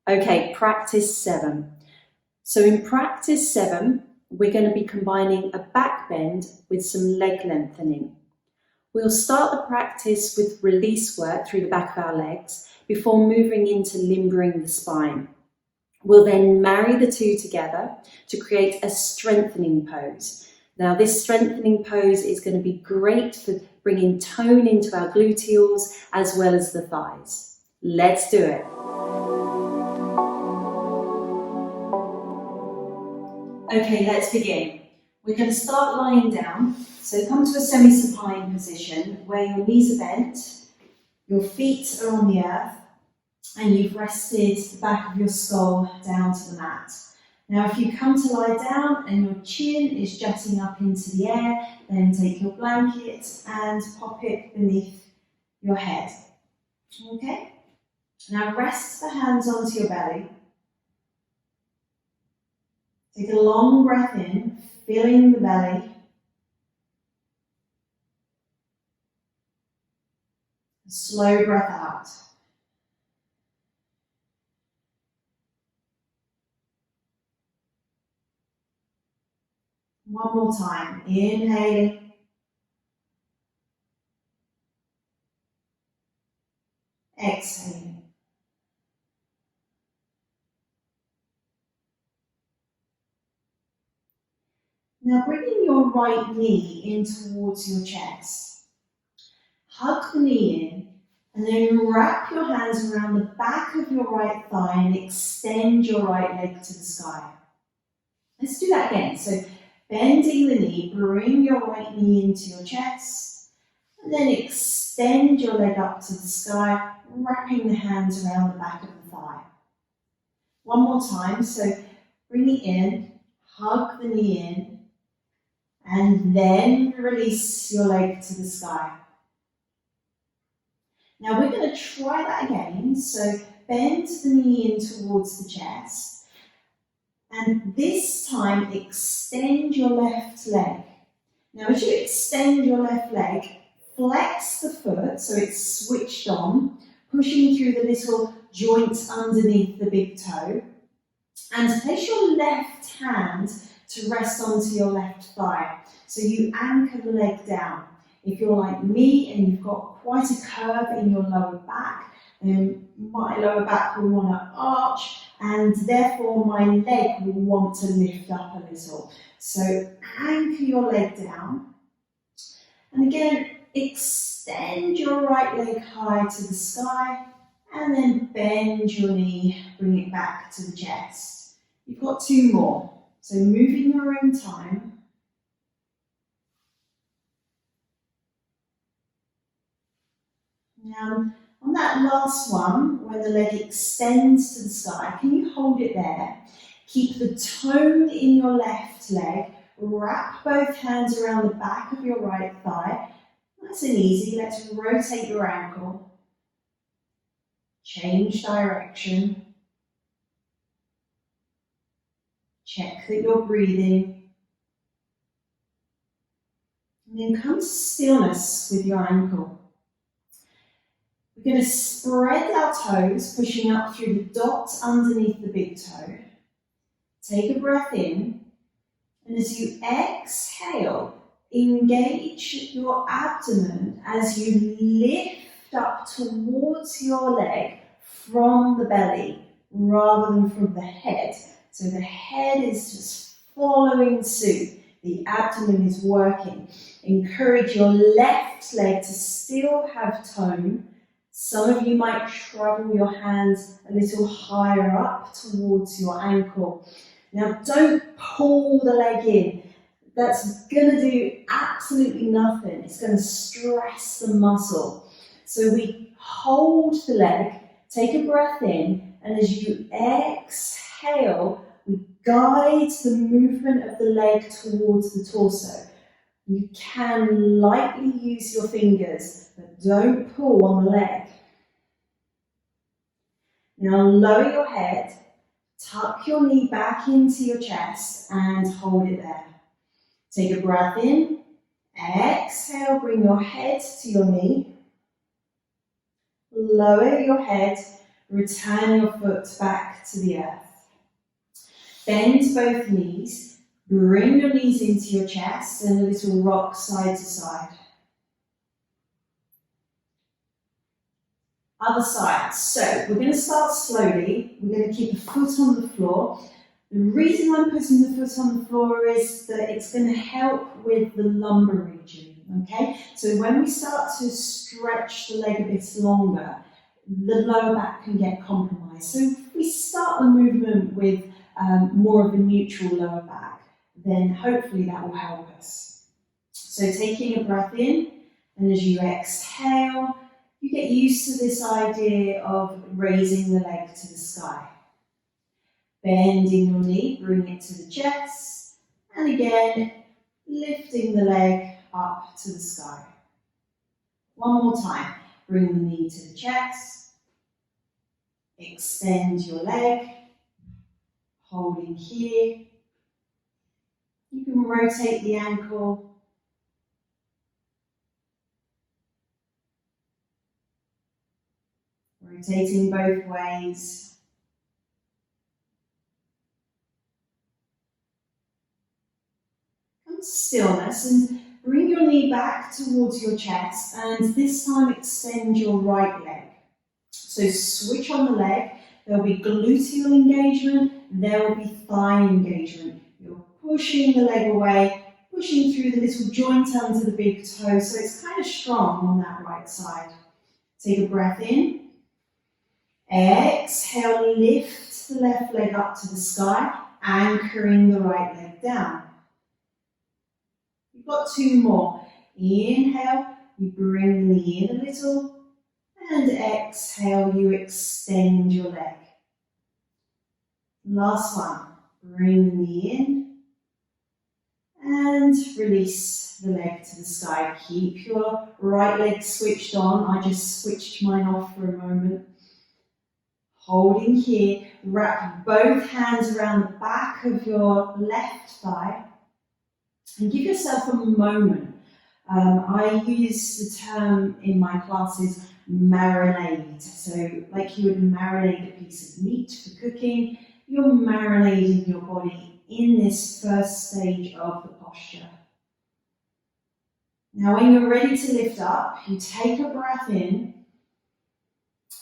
Okay, practice 7. So in practice 7, we're going to be combining a back bend with some leg lengthening. We'll start the practice with release work through the back of our legs before moving into limbering the spine. We'll then marry the two together to create a strengthening pose. Now this strengthening pose is going to be great for bringing tone into our gluteals as well as the thighs. Let's do it. Okay, let's begin. We're going to start lying down. So come to a semi-supine position where your knees are bent, your feet are on the earth, and you've rested the back of your skull down to the mat. Now if you come to lie down and your chin is jutting up into the air, then take your blanket and pop it beneath your head. Okay? Now rest the hands onto your belly. Take a long breath in, filling the belly. A slow breath out. One more time, inhaling. Exhaling. Now bringing your right knee in towards your chest. Hug the knee in and then wrap your hands around the back of your right thigh and extend your right leg to the sky. Let's do that again. So bending the knee, bring your right knee into your chest and then extend your leg up to the sky, wrapping the hands around the back of the thigh. One more time. So bring it in, hug the knee in, and then release your leg to the sky. Now we're going to try that again. So bend the knee in towards the chest. And this time extend your left leg. Now as you extend your left leg, flex the foot so it's switched on, pushing through the little joint underneath the big toe. And place your left hand to rest onto your left thigh. So you anchor the leg down. If you're like me and you've got quite a curve in your lower back, then my lower back will want to arch and therefore my leg will want to lift up a little. So anchor your leg down. And again, extend your right leg high to the sky and then bend your knee, bring it back to the chest. You've got 2 more. So move in your own time. Now, on that last one, where the leg extends to the sky, can you hold it there? Keep the tone in your left leg. Wrap both hands around the back of your right thigh. Nice and easy. Let's rotate your ankle. Change direction. Check that you're breathing. And then come to stillness with your ankle. We're going to spread our toes, pushing up through the dot underneath the big toe. Take a breath in, and as you exhale, engage your abdomen as you lift up towards your leg from the belly rather than from the head. So the head is just following suit. The abdomen is working. Encourage your left leg to still have tone. Some of you might travel your hands a little higher up towards your ankle. Now don't pull the leg in. That's going to do absolutely nothing. It's going to stress the muscle. So we hold the leg, take a breath in, and as you exhale, we guide the movement of the leg towards the torso. You can lightly use your fingers, but don't pull on the leg. Now lower your head, tuck your knee back into your chest and hold it there. Take a breath in, exhale, bring your head to your knee. Lower your head, return your foot back to the earth. Bend both knees, bring your knees into your chest and a little rock side to side. Other side. So we're going to start slowly. We're going to keep a foot on the floor. The reason I'm putting the foot on the floor is that it's going to help with the lumbar region, okay? So when we start to stretch the leg a bit longer, the lower back can get compromised. So if we start the movement with more of a neutral lower back, then hopefully that will help us. So taking a breath in, and as you exhale, you get used to this idea of raising the leg to the sky. Bending your knee, bring it to the chest, and again, lifting the leg up to the sky. One more time, bring the knee to the chest, extend your leg, holding here. You can rotate the ankle. Rotating both ways. Come to stillness and bring your knee back towards your chest, and this time extend your right leg. So switch on the leg. There will be gluteal engagement, there will be thigh engagement. You're pushing the leg away, pushing through the little joint under the big toe, so it's kind of strong on that right side. Take a breath in. Exhale, lift the left leg up to the sky, anchoring the right leg down. You've got two more. Inhale, you bring the knee in a little, and exhale, you extend your leg. Last one, bring the knee in, and release the leg to the sky. Keep your right leg switched on. I just switched mine off for a moment. Holding here, wrap both hands around the back of your left thigh and give yourself a moment. I use the term in my classes marinade. So like you would marinate a piece of meat for cooking, you're marinating your body in this first stage of the posture. Now when you're ready to lift up, you take a breath in,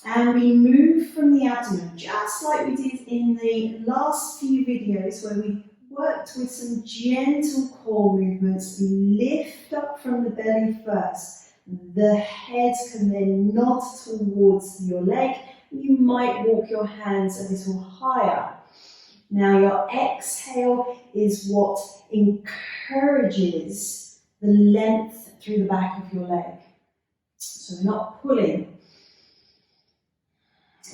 and we move from the abdomen, just like we did in the last few videos where we worked with some gentle core movements. We lift up from the belly first. The head can then nod towards your leg. You might walk your hands a little higher. Now your exhale is what encourages the length through the back of your leg. So we're not pulling.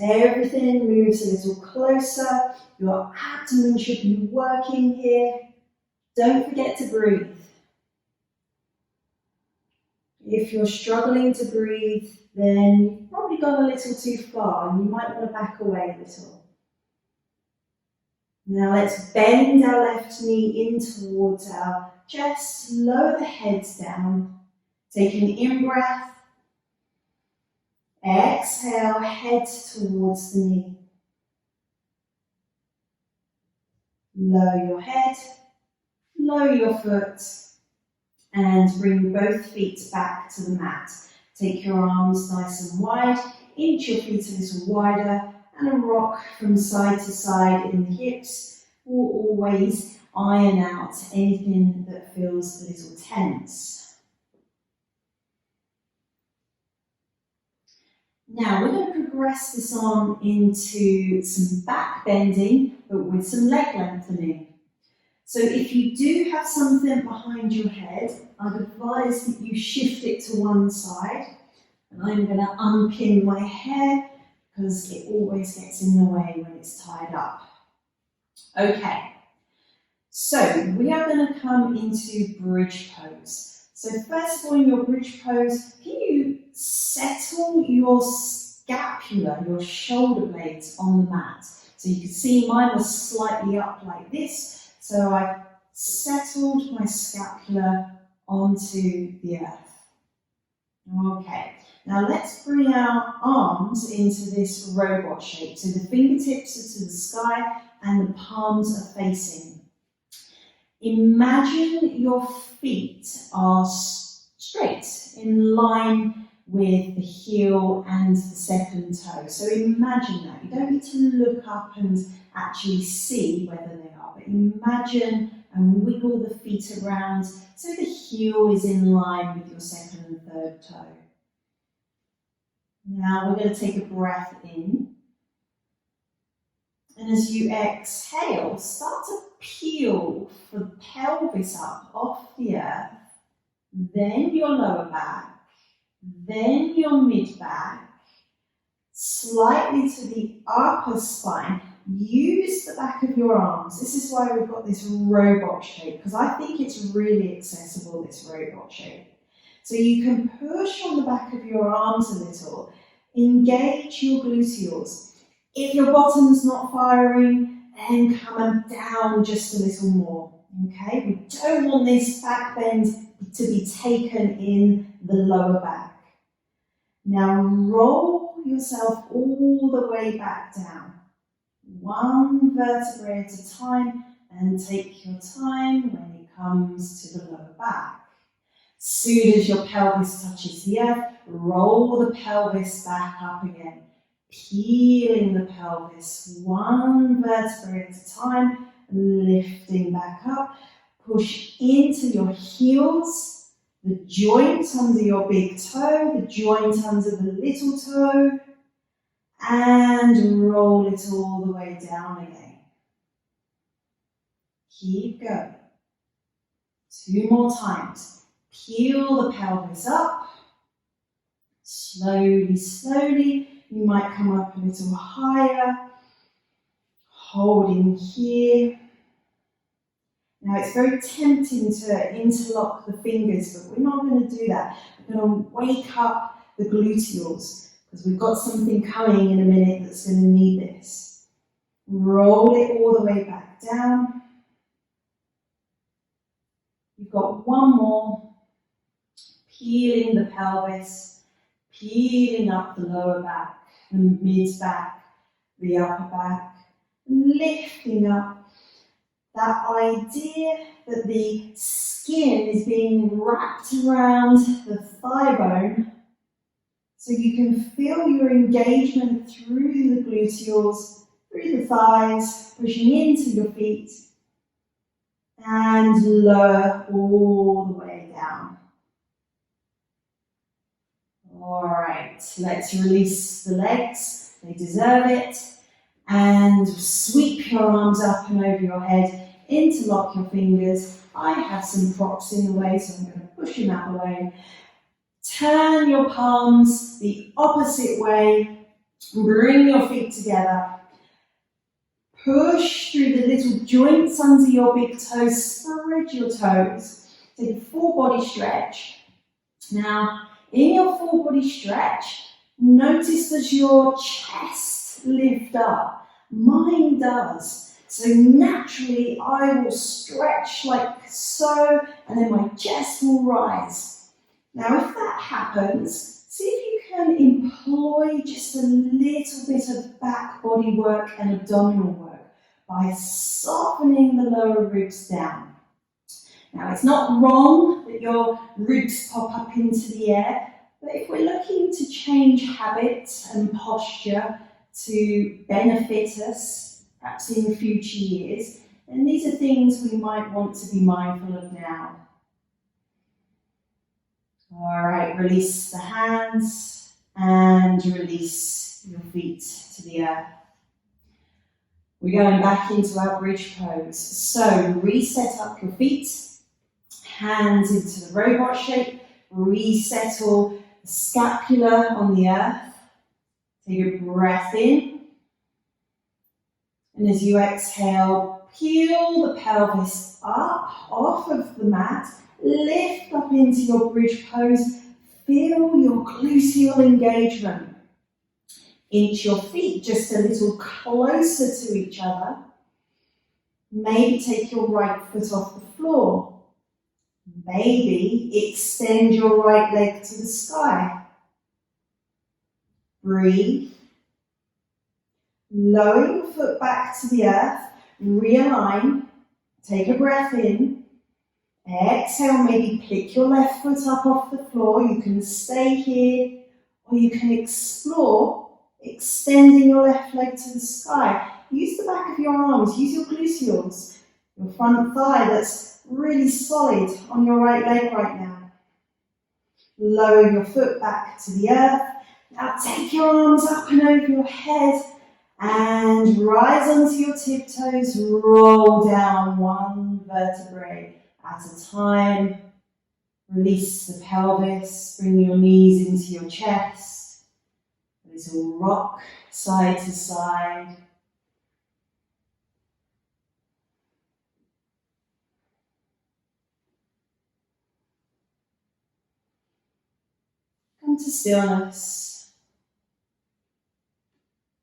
Everything moves a little closer. Your abdomen should be working here. Don't forget to breathe. If you're struggling to breathe, then you've probably gone a little too far and you might want to back away a little. Now let's bend our left knee in towards our chest, lower the head down. Take an in-breath. Exhale, head towards the knee. Lower your head, lower your foot, and bring both feet back to the mat. Take your arms nice and wide, inch your feet a little wider, and a rock from side to side in the hips will always iron out anything that feels a little tense. Now we're going to progress this on into some back bending, but with some leg lengthening. So if you do have something behind your head, I'd advise that you shift it to one side. And I'm going to unpin my hair because it always gets in the way when it's tied up. Okay, so we are going to come into bridge pose. So first of all, in your bridge pose, can you settle your scapula, your shoulder blades on the mat? So you can see mine was slightly up like this. So I've settled my scapula onto the earth. Okay, now let's bring our arms into this robot shape. So the fingertips are to the sky and the palms are facing. Imagine your feet are straight, in line with the heel and the second toe. So imagine that. You don't need to look up and actually see whether they are, but imagine and wiggle the feet around so the heel is in line with your second and third toe. Now we're going to take a breath in. And as you exhale, start to peel the pelvis up off the earth, then your lower back, then your mid-back, slightly to the upper spine. Use the back of your arms. This is why we've got this robot shape, because I think it's really accessible, this robot shape. So you can push on the back of your arms a little, engage your gluteals. If your bottom's not firing, then come down just a little more, okay? We don't want this back bend to be taken in the lower back. Now roll yourself all the way back down, one vertebrae at a time, and take your time when it comes to the lower back. Soon as your pelvis touches the earth, roll the pelvis back up again, peeling the pelvis one vertebrae at a time, lifting back up. Push into your heels, the joint under your big toe, the joint under the little toe, and roll it all the way down again. Keep going. 2 more times. Peel the pelvis up. Slowly, slowly. You might come up a little higher. Holding here. Now it's very tempting to interlock the fingers, but we're not going to do that. We're going to wake up the gluteals, because we've got something coming in a minute that's going to need this. Roll it all the way back down. You've got one more. Peeling the pelvis, peeling up the lower back, the mid-back, the upper back, lifting up. That idea that the skin is being wrapped around the thigh bone, so you can feel your engagement through the gluteals, through the thighs, pushing into your feet, and lower all the way down. All right, let's release the legs, they deserve it, and sweep your arms up and over your head. Interlock your fingers. I have some props in the way, so I'm going to push them out of the way. Turn your palms the opposite way. Bring your feet together. Push through the little joints under your big toes. Spread your toes. Take a full body stretch. Now, in your full body stretch, notice that your chest lifts up. Mine does. So naturally, I will stretch like so, and then my chest will rise. Now, if that happens, see if you can employ just a little bit of back body work and abdominal work by softening the lower ribs down. Now, it's not wrong that your ribs pop up into the air, but if we're looking to change habits and posture to benefit us, perhaps in future years, then these are things we might want to be mindful of now. All right, release the hands and release your feet to the earth. We're going back into our bridge pose. So reset up your feet, hands into the robot shape, resettle the scapula on the earth. Take a breath in. And as you exhale, peel the pelvis up off of the mat, lift up into your bridge pose, feel your gluteal engagement. Inch your feet just a little closer to each other. Maybe take your right foot off the floor. Maybe extend your right leg to the sky. Breathe. Lower your foot back to the earth. Realign. Take a breath in. Exhale, maybe pick your left foot up off the floor. You can stay here, or you can explore extending your left leg to the sky. Use the back of your arms, use your gluteals, your front thigh that's really solid on your right leg right now. Lower your foot back to the earth. Now take your arms up and over your head and rise onto your tiptoes. Roll down one vertebrae at a time. Release the pelvis, bring your knees into your chest. A little rock side to side. Come to stillness.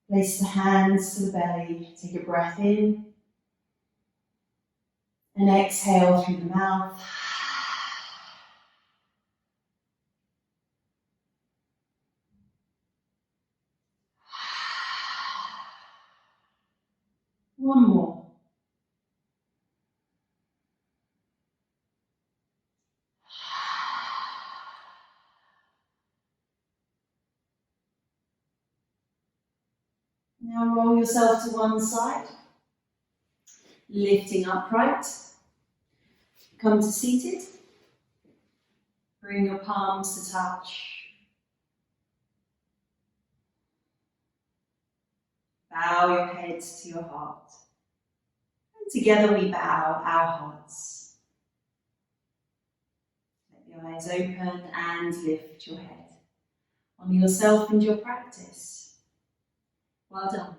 Place the hands to the belly. Take a breath in. And exhale through the mouth. One more. Now roll yourself to one side, lifting upright. Come to seated. Bring your palms to touch. Bow your head to your heart. And together we bow our hearts. Let your eyes open and lift your head. Honour yourself and your practice. Well done.